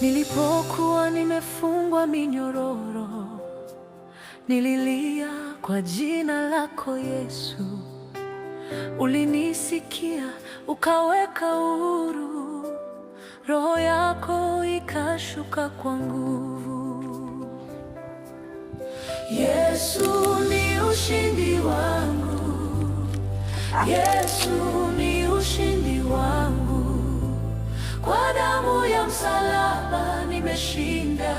Nilipokuwa nimefungwa minyororo, nililia kwa jina lako Yesu. Ulinisikia, ukaweka huru, roho yako ikashuka kwa nguvu. Yesu ni ushindi wangu, Yesu ni ushindi wangu. Kwa damu ya msalaba nimeshinda,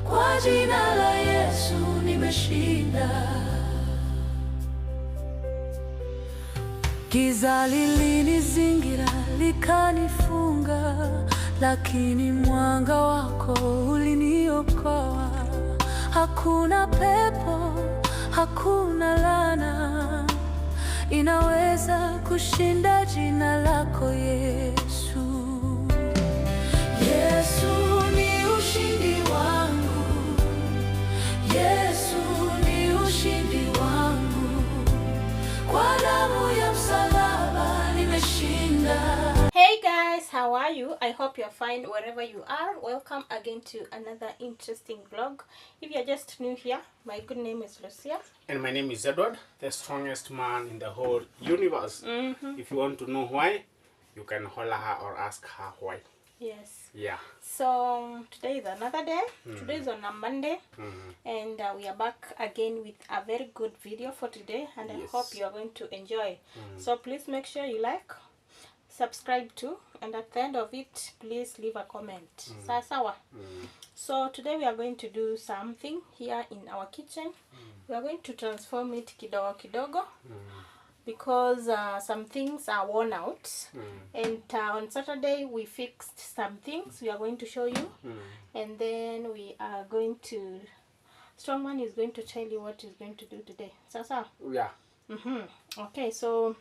kwa jina la Yesu nimeshinda. Giza lilinizingira likanifunga, lakini mwanga wako uliniokoa. Hakuna pepo, hakuna laana inaweza kushinda jina lako Yesu. Yesu ni ushindi wangu, Yesu ni ushindi wangu. Kwa damu ya msalaba nimeshinda. Hey guys, how are you? I hope you're fine wherever you are. Welcome again to another interesting vlog. If you're just new here, my good name is Lucia. And my name is Edward, the strongest man in the whole universe. If you want to know why, you can holler her or ask her why. Yes. Yeah. So today is another day. Today is on a Monday. And we are back again with a very good video for today. And I hope you are going to enjoy. So please make sure you like, subscribe too, and at the end of it please leave a comment. Sawa. So today we are going to do something here in our kitchen. We are going to transform it kidogo kidogo because some things are worn out, and on Saturday we fixed some things. We are going to show you, and then we are going to, Strongman is going to tell you what he's going to do today. Sasa? Yeah. Okay, so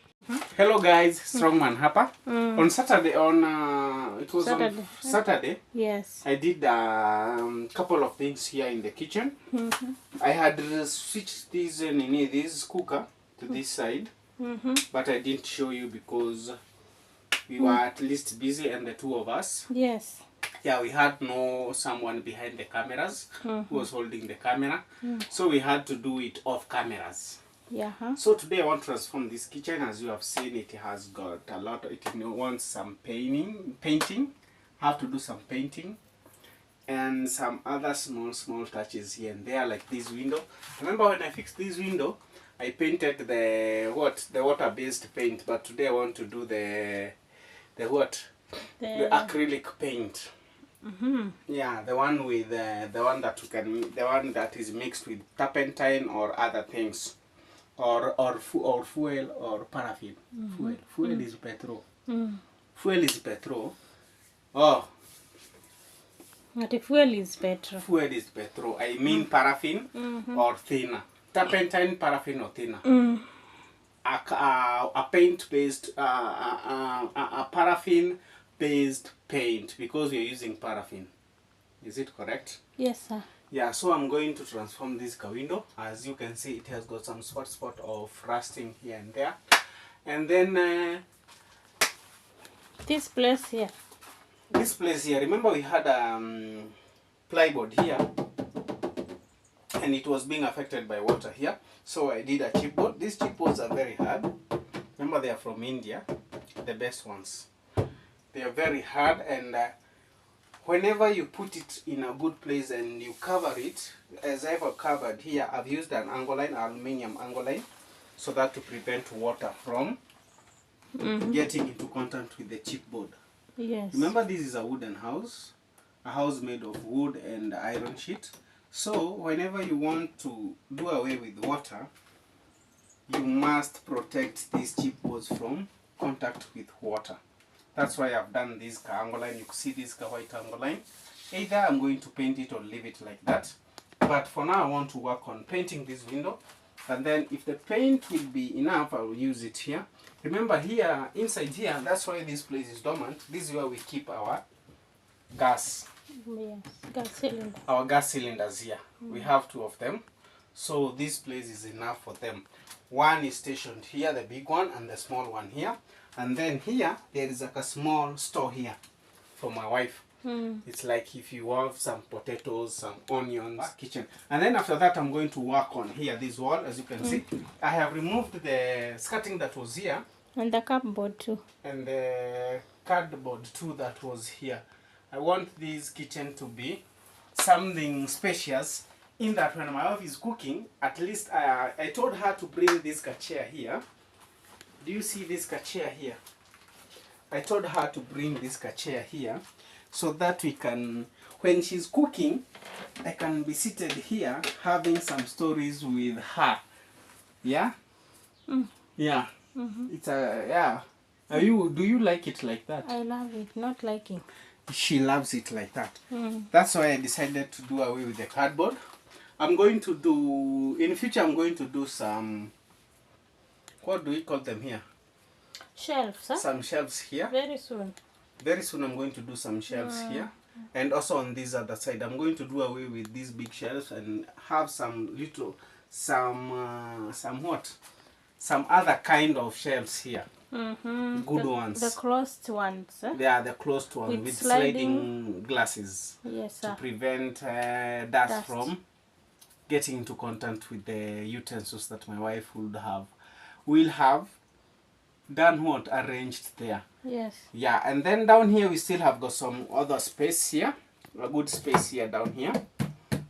hello guys, Strongman hapa. On Saturday, it was Saturday. on Saturday. Yes. I did a couple of things here in the kitchen. I had switched this cooker to this side, but I didn't show you because we were at least busy, and the two of us. Yes. Yeah, we had someone behind the cameras who was holding the camera, so we had to do it off cameras. Yeah. So today I want to transform this kitchen. As you have seen, it has got a lot. It wants some painting. Have to do some painting and some other small touches here and there, like this window. Remember when I fixed this window, I painted the water-based paint, but today I want to do the acrylic paint. Yeah, the one with the one that is mixed with turpentine or other things, or fuel or paraffin. Fuel is petrol. Fuel is petrol. Oh, But if fuel is better. fuel is petrol. I mean paraffin or thinner. Turpentine, paraffin or thinner. A paint-based, a paraffin-based paint, because we are using paraffin. Is it correct? Yes, sir. Yeah, so I'm going to transform this window. As you can see, it has got some spot of rusting here and there. And then This place here. this place here, remember we had plywood here, and it was being affected by water here. So I did a chipboard. These chipboards are very hard. Remember, they are from India, the best ones. They are very hard, and whenever you put it in a good place and you cover it, as I've covered here, I've used an angle line, aluminium angle line, so that to prevent water from getting into contact with the chipboard. Yes. Remember, this is a wooden house, a house made of wood and iron sheet. So whenever you want to do away with water, you must protect these chipboards from contact with water. That's why I've done this angle line. You can see this white angle line. Either I'm going to paint it or leave it like that. But for now I want to work on painting this window. And then if the paint will be enough, I will use it here. Remember here, inside here, that's why this place is dormant. This is where we keep our gas. Yes. Gas cylinder. Our gas cylinders here. We have two of them. So this place is enough for them. One is stationed here, the big one, and the small one here. And then here, there is like a small store here for my wife. It's like if you have some potatoes, some onions, kitchen. And then after that, I'm going to work on here, this wall, as you can see. I have removed the skirting that was here. And the cupboard too. And the cardboard too that was here. I want this kitchen to be something spacious, in that when my wife is cooking, at least I told her to bring this chair here. Do you see this chair here? I told her to bring this chair here so that we can, when she's cooking, I can be seated here having some stories with her. Yeah? Yeah. It's a, yeah. Do you like it like that? I love it, not liking. She loves it like that. That's why I decided to do away with the cardboard. I'm going to do, in future I'm going to do some, what do we call them here? Shelves, huh? Some shelves here. Very soon. Very soon I'm going to do some shelves here. And also on this other side, I'm going to do away with these big shelves and have some little, some other kind of shelves here. Good ones. The closed ones. Eh? They are the closed ones with sliding glasses. Yes, to sir. prevent dust from getting into contact with the utensils that my wife would have. We'll have done what? Arranged there. Yes. Yeah, and then down here we still have got some other space here. A good space here down here.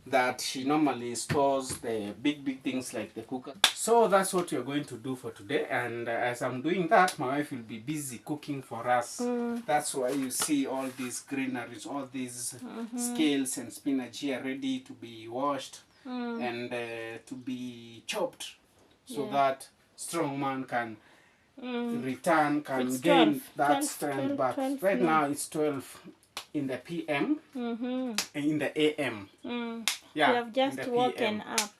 That she normally stores the big things like the cooker. So that's what we're going to do for today, and as I'm doing that, my wife will be busy cooking for us. That's why you see all these greeneries, all these scales and spinach here ready to be washed and to be chopped, so that strong man can return, can It's gain 12, that 12, strength 12, back. 12, Right yeah. now it's 12 in the PM and in the AM. Yeah, You have just in the woken PM. up.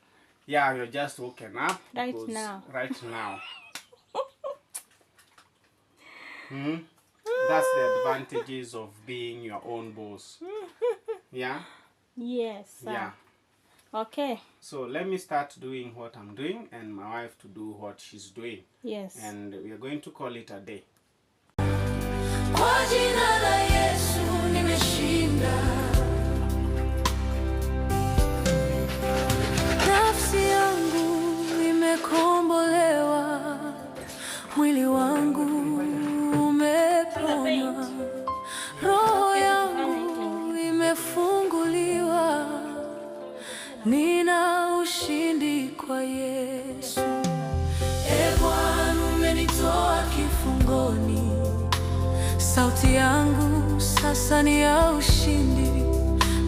Yeah, you're just woken up. Right because now. Right now. That's the advantages of being your own boss. Yeah? Yes, sir. Yeah. Okay. So let me start doing what I'm doing and my wife to do what she's doing. Yes. And we are going to call it a day. Kwa jina la Yesu nimeshinda. Nafsi yangu imekombolewa, mwili wangu umeponywa, roho yangu imefunguliwa, nina ushindi kwa Yesu. E Bwana, umenitoa kifungoni, sauti yangu sasa ni ya ushindi,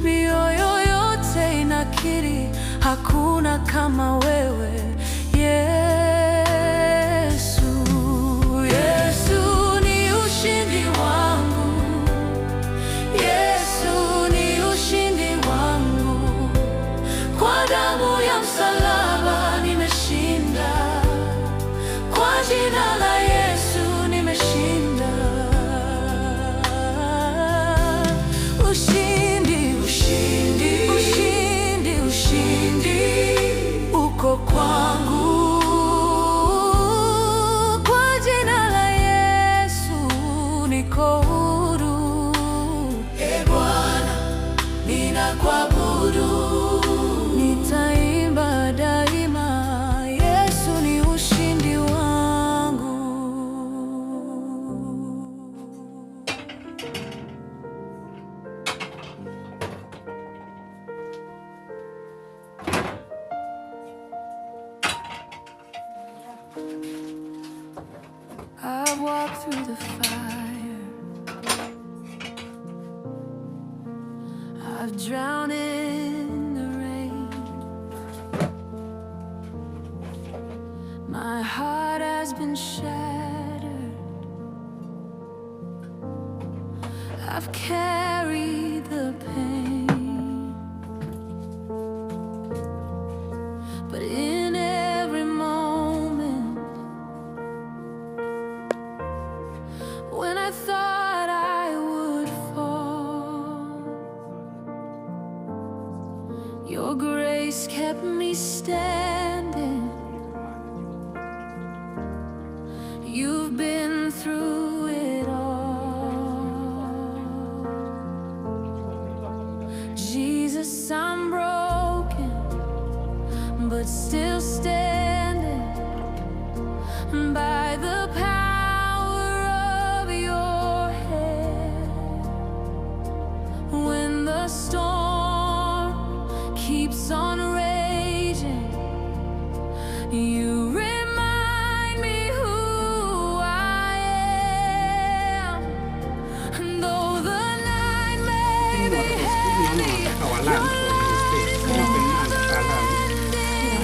mioyo yote inakiri hakuna kama wewe Yesu. Yesu ni ushindi wangu, Yesu ni ushindi wangu, kwa damu ya msalaba nimeshinda, kwa jina la Yesu nimeshinda. Ushindi, ushindi, ushindi, ushindi uko kwangu, kwa jina la Yesu niko huru. E Bwana, ninakuabudu, nitaimba daima, Yesu ni ushindi wangu. I've walked through the fire, I've drowned in the rain, my heart has been shattered, I've carried the pain, but in every moment when I thought I would fall, your grace kept me standing. You've been through it all. but still standing by the power of your hand. When the storm keeps on raging, you remind me who I am. And though the night may be heavy, our land for mistakes. Open land, our land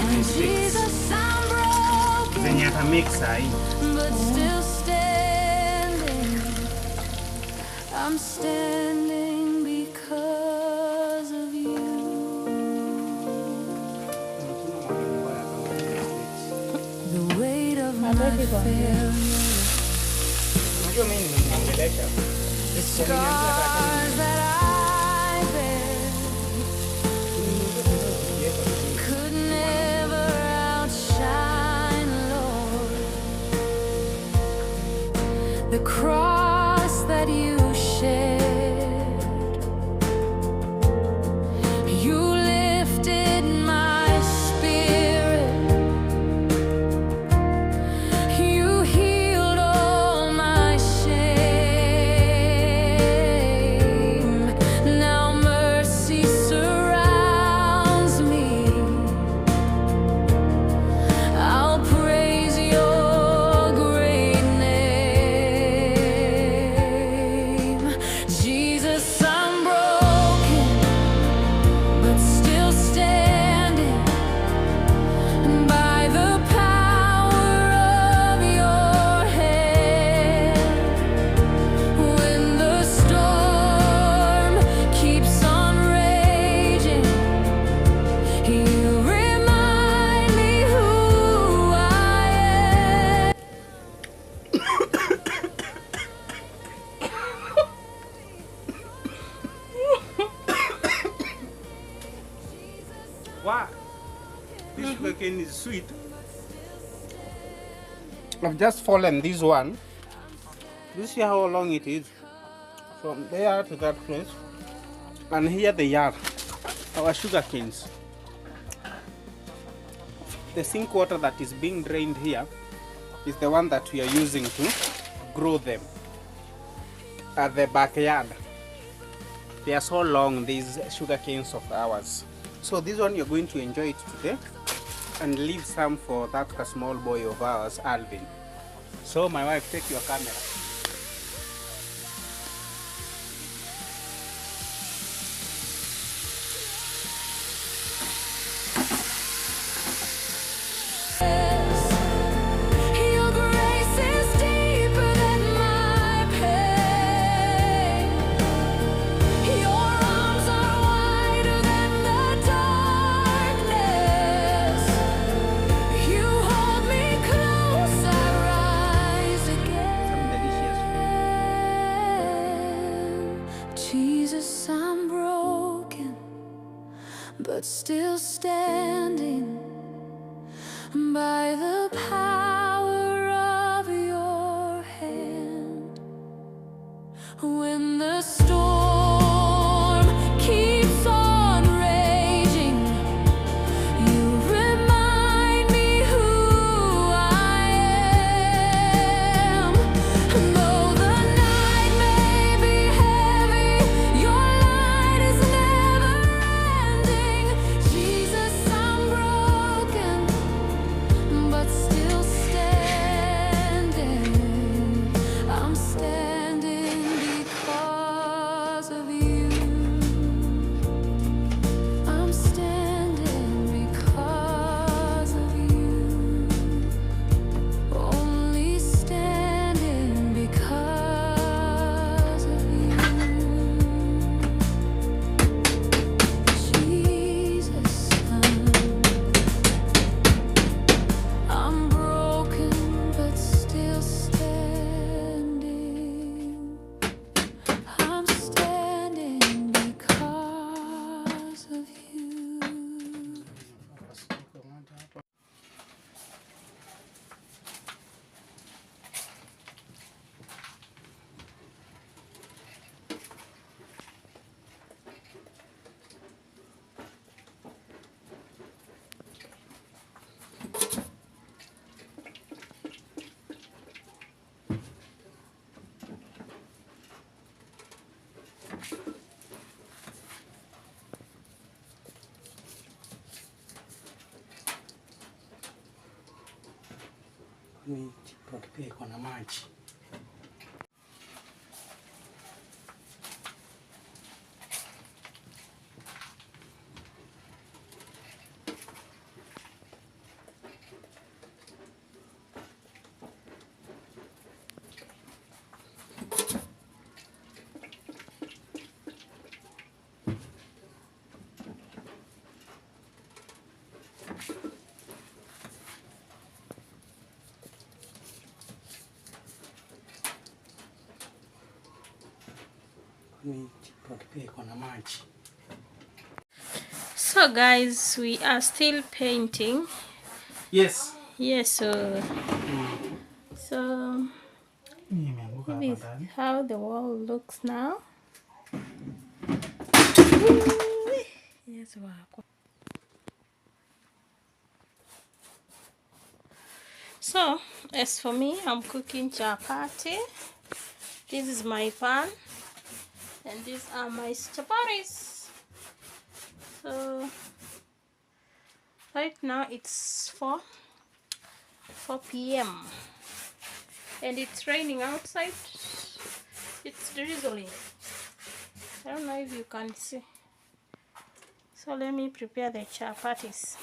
for mistakes. Jesus, I'm broken, Zenye atamix hii. but still standing. I'm standing because of you. The weight of my failure, Unajua mimi nimeongelesha. the scars that I bear could never outshine, Lord, the cross that you shared. You lifted my spirit. You healed all my shame. Now mercy surrounds me. I'll praise your great name. Jesus, I'm broken, but still standing by the power of your hand. When the storm keeps on raging, you remind me who I am. Wow, this sugarcane is sweet. I've just fallen this one. You see how long it is from there to that place, and here they are, our sugar canes. The sink water that is being drained here is the one that we are using to grow them at the backyard. They are so long, these sugar canes of ours. So this one you're going to enjoy it today and leave some for that small boy of ours, Alvin. So my wife, take your camera. Your grace is deeper than my pain. Your arms are wider than the darkness. You hold me close, I rise again. Jesus, I'm broken, but still standing by the power of your hand. When the storm keeps on raging, you remind me who I am. And though the night may be heavy, your light is never ending. Jesus, I'm broken, but still Ni chipoti pia iko na maji. So guys, we are still painting. Yes. Yes, so this is how the wall looks now. Yes, wow. So as for me, I'm cooking chapati. This is my pan, and these are my chapatis. So right now it's 4 p.m. and it's raining outside. It's drizzling. I don't know if you can see. So let me prepare the chapatis.